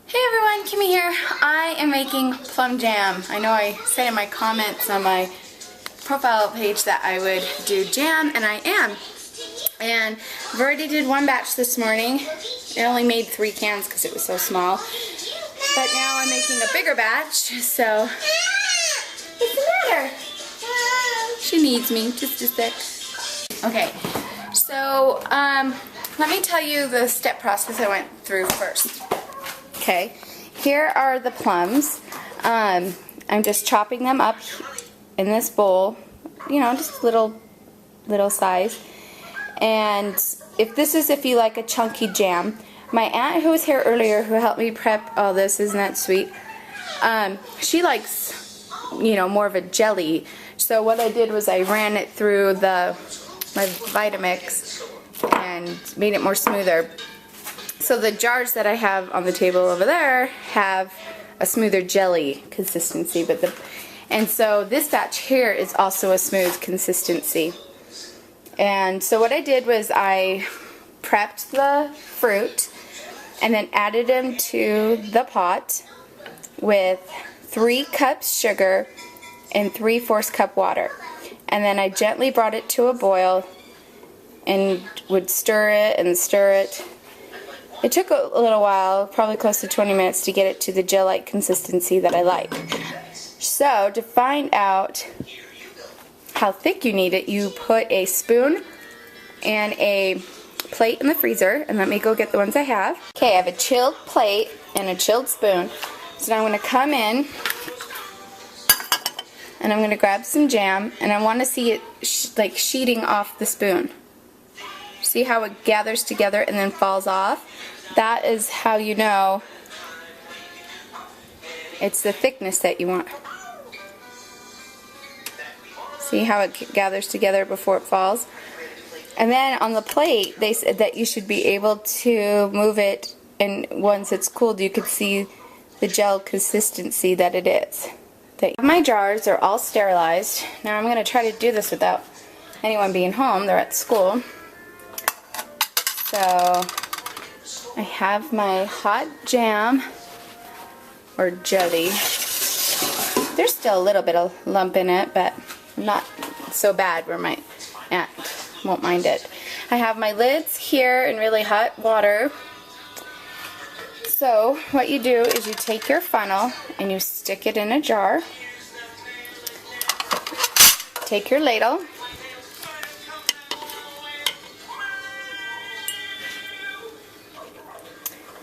Hey everyone, Kimmy here. I am making plum jam. I know I said in my comments on my profile page that I would do jam, and I am. And I've already did one batch this morning. I only made 3 cans because it was so small. But now I'm making a bigger batch, so... What's the matter? She needs me, just a sec. Okay, so let me tell you the step process I went through first. Okay, here are the plums. I'm just chopping them up in this bowl, you know, just little size. And if you like a chunky jam, my aunt who was here earlier who helped me prep all this, isn't that sweet? She likes, you know, more of a jelly. So what I did was I ran it through my Vitamix and made it more smoother. So the jars that I have on the table over there have a smoother jelly consistency, and so this batch here is also a smooth consistency. And so what I did was I prepped the fruit and then added them to the pot with 3 cups sugar and 3/4 cup water. And then I gently brought it to a boil and would stir it and stir it. It took a little while, probably close to 20 minutes, to get it to the gel-like consistency that I like. So, to find out how thick you need it, you put a spoon and a plate in the freezer, and let me go get the ones I have. Okay, I have a chilled plate and a chilled spoon. So now I'm going to come in, and I'm going to grab some jam, and I want to see it like sheeting off the spoon. See how it gathers together and then falls off? That is how you know it's the thickness that you want. See how it gathers together before it falls? And then on the plate, they said that you should be able to move it, and once it's cooled, you could see the gel consistency that it is. My jars are all sterilized. Now I'm going to try to do this without anyone being home. They're at school. So I have my hot jam, or jelly. There's still a little bit of lump in it, but not so bad where my aunt won't mind it. I have my lids here in really hot water. So what you do is you take your funnel and you stick it in a jar. Take your ladle.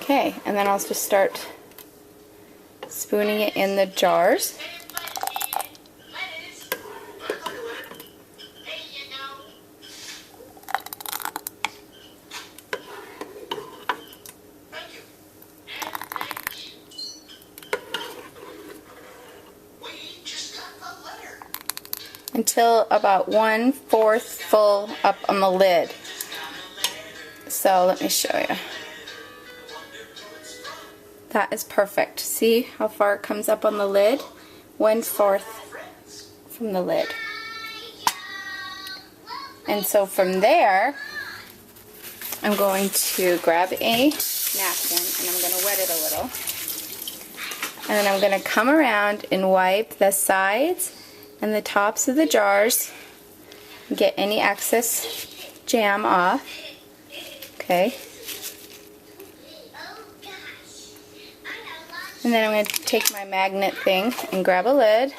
Okay, and then I'll just start spooning it in the jars. Until about 1/4 full up on the lid. So let me show you. That is perfect. See how far it comes up on the lid? 1/4 from the lid. And so from there, I'm going to grab a napkin and I'm going to wet it a little. And then I'm going to come around and wipe the sides and the tops of the jars and get any excess jam off. Okay. And then I'm going to take my magnet thing and grab a lid.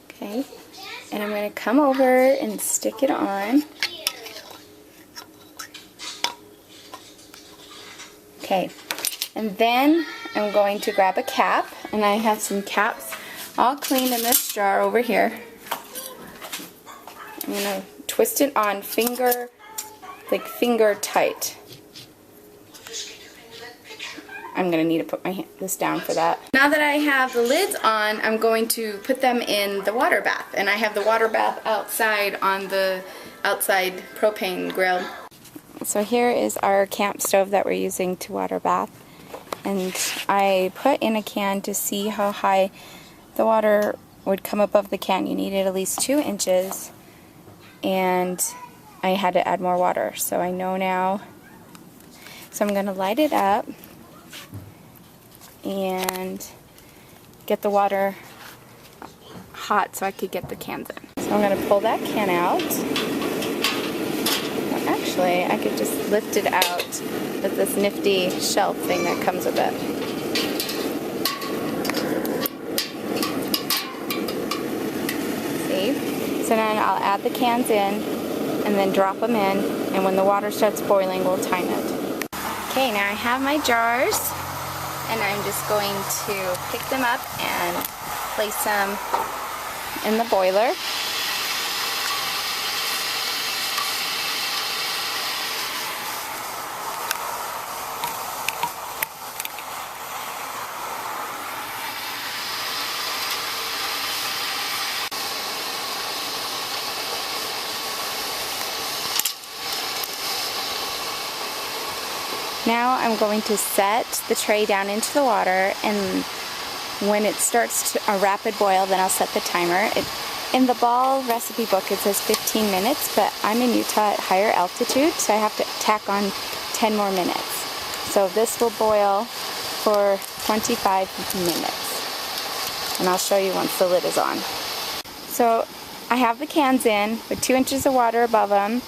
Okay. And I'm going to come over and stick it on. Okay. And then I'm going to grab a cap, and I have some caps all cleaned in this jar over here. I'm going to twist it on finger tight. I'm going to need to put this down for that. Now that I have the lids on, I'm going to put them in the water bath. And I have the water bath outside on the outside propane grill. So here is our camp stove that we're using to water bath. And I put in a can to see how high the water would come above the can. You needed at least 2 inches. And I had to add more water. So I know now So I'm going to light it up and get the water hot so I could get the cans in. So I'm going to pull that can out. Well, actually, I could just lift it out with this nifty shelf thing that comes with it. See? So then I'll add the cans in and then drop them in, and when the water starts boiling, we'll time it. Okay, now I have my jars, and I'm just going to pick them up and place them in the boiler. Now I'm going to set the tray down into the water, and when it starts a rapid boil, then I'll set the timer. In the ball recipe book it says 15 minutes, but I'm in Utah at higher altitude, so I have to tack on 10 more minutes. So this will boil for 25 minutes, and I'll show you once the lid is on. So I have the cans in with 2 inches of water above them,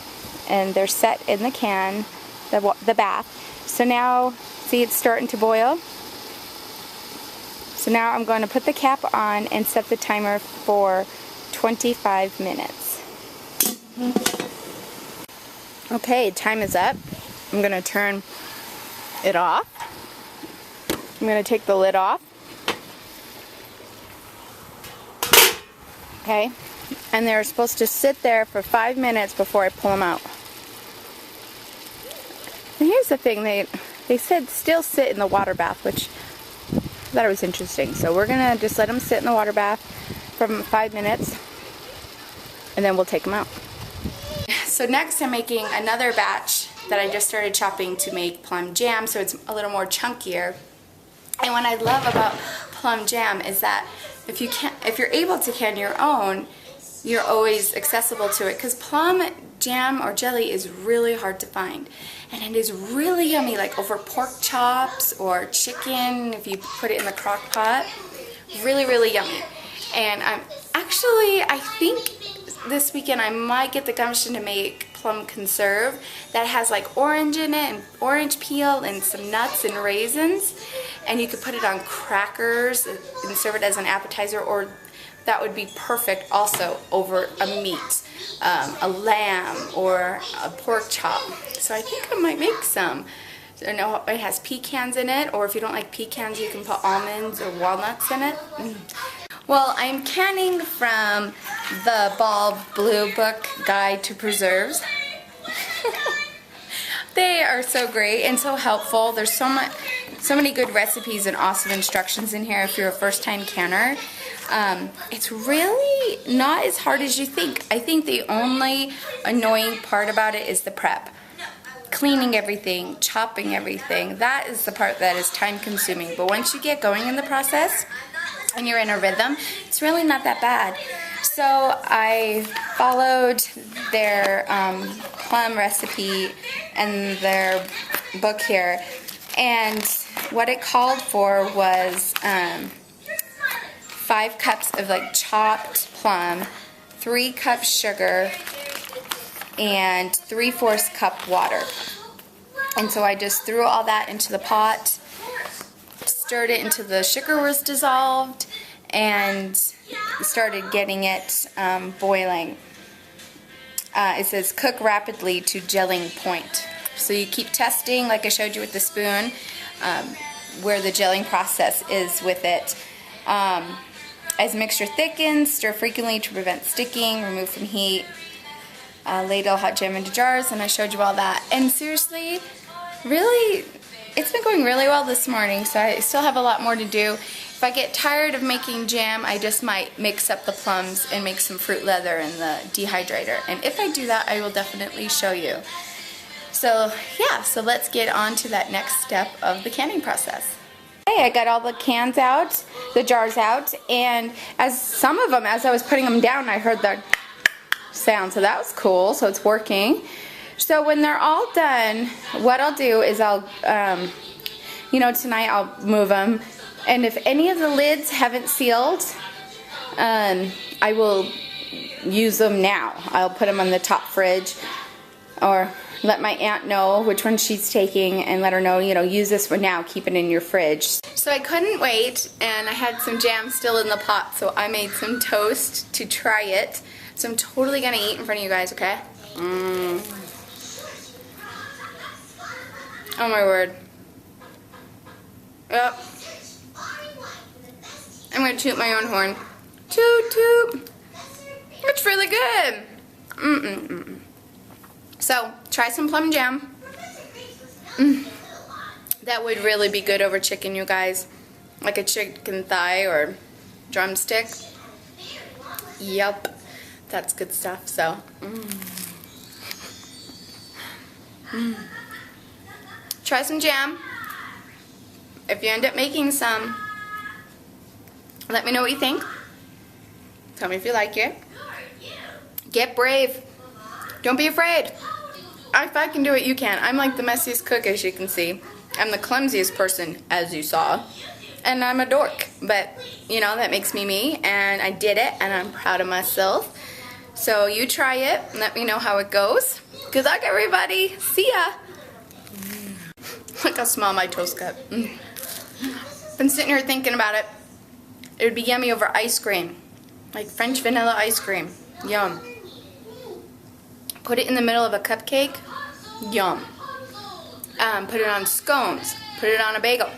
and they're set in the can, the bath. So now, see, it's starting to boil. So now I'm going to put the cap on and set the timer for 25 minutes. Okay, time is up. I'm going to turn it off. I'm going to take the lid off. Okay, and they're supposed to sit there for 5 minutes before I pull them out. And here's the thing, they said still sit in the water bath, which I thought it was interesting. So we're going to just let them sit in the water bath for 5 minutes, and then we'll take them out. So next I'm making another batch that I just started chopping to make plum jam, so it's a little more chunkier. And what I love about plum jam is that if you're able to can your own, you're always accessible to it, because plum jam or jelly is really hard to find, and it is really yummy, like over pork chops or chicken if you put it in the crock pot. Really yummy. And I think this weekend I might get the gumption to make plum conserve that has like orange in it, and orange peel and some nuts and raisins, and you could put it on crackers and serve it as an appetizer, or that would be perfect also over a meat, a lamb or a pork chop. So I think I might make some. I know it has pecans in it, or if you don't like pecans, you can put almonds or walnuts in it. Well, I'm canning from the Ball Blue Book Guide to Preserves. They are so great and so helpful. There's so many good recipes and awesome instructions in here if you're a first-time canner. It's really not as hard as you think. I think the only annoying part about it is the prep. Cleaning everything, chopping everything, that is the part that is time consuming. But once you get going in the process and you're in a rhythm, it's really not that bad. So I followed their plum recipe and their book here, and what it called for was 5 cups of like chopped plum, 3 cups sugar, and 3/4 cup water. And so I just threw all that into the pot, stirred it until the sugar was dissolved, and started getting it boiling. It says cook rapidly to gelling point. So you keep testing, like I showed you with the spoon, where the gelling process is with it. As mixture thickens, stir frequently to prevent sticking, remove from heat. Ladle hot jam into jars, and I showed you all that. And seriously, really, it's been going really well this morning, so I still have a lot more to do. If I get tired of making jam, I just might mix up the plums and make some fruit leather in the dehydrator. And if I do that, I will definitely show you. So yeah, so let's get on to that next step of the canning process. Okay, I got all the cans out, the jars out, and as I was putting them down, I heard the sound, so that was cool. So it's working. So when they're all done, what I'll do is I'll, you know, tonight I'll move them. And if any of the lids haven't sealed, I will use them now. I'll put them on the top fridge, or let my aunt know which one she's taking and let her know, you know, use this one now, keep it in your fridge. So I couldn't wait, and I had some jam still in the pot, so I made some toast to try it. So I'm totally gonna eat in front of you guys, okay? Oh my word. Yep. I'm gonna toot my own horn. Toot toot. It's really good. So, try some plum jam. That would really be good over chicken, you guys. Like a chicken thigh or drumstick. Yup. That's good stuff, so. Try some jam. If you end up making some, let me know what you think. Tell me if you like it. Get brave. Don't be afraid. If I can do it, you can. I'm like the messiest cook, as you can see. I'm the clumsiest person, as you saw. And I'm a dork. But, you know, that makes me me. And I did it, and I'm proud of myself. So you try it, and let me know how it goes. Good luck, everybody. See ya. Look how small my toast got. Been sitting here thinking about it. It would be yummy over ice cream. Like French vanilla ice cream. Yum. Put it in the middle of a cupcake. Yum. Put it on scones. Put it on a bagel.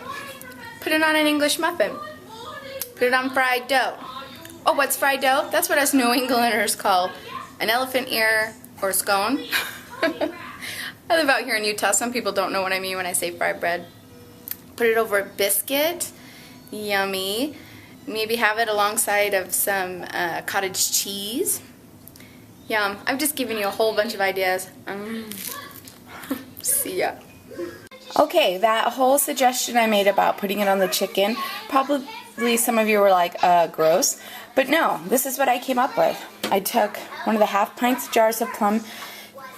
Put it on an English muffin. Put it on fried dough. Oh, what's fried dough? That's what us New Englanders call an elephant ear or scone. I live out here in Utah. Some people don't know what I mean when I say fried bread. Put it over a biscuit. Yummy. Maybe have it alongside of some cottage cheese. Yum. I've just given you a whole bunch of ideas. See ya. Okay, that whole suggestion I made about putting it on the chicken, probably some of you were like, gross. But no, this is what I came up with. I took one of the half-pint jars of plum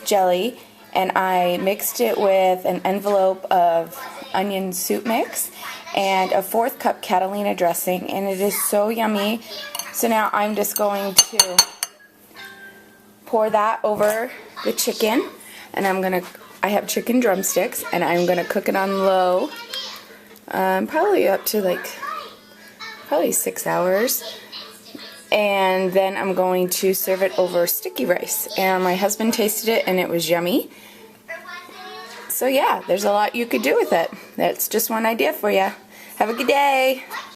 jelly, and I mixed it with an envelope of onion soup mix and a 1/4 cup Catalina dressing, and it is so yummy. So now I'm just going to pour that over the chicken, and I have chicken drumsticks, and I'm gonna cook it on low, probably up to like, probably 6 hours. And then I'm going to serve it over sticky rice. And my husband tasted it, and it was yummy. So yeah, there's a lot you could do with it. That's just one idea for you. Have a good day.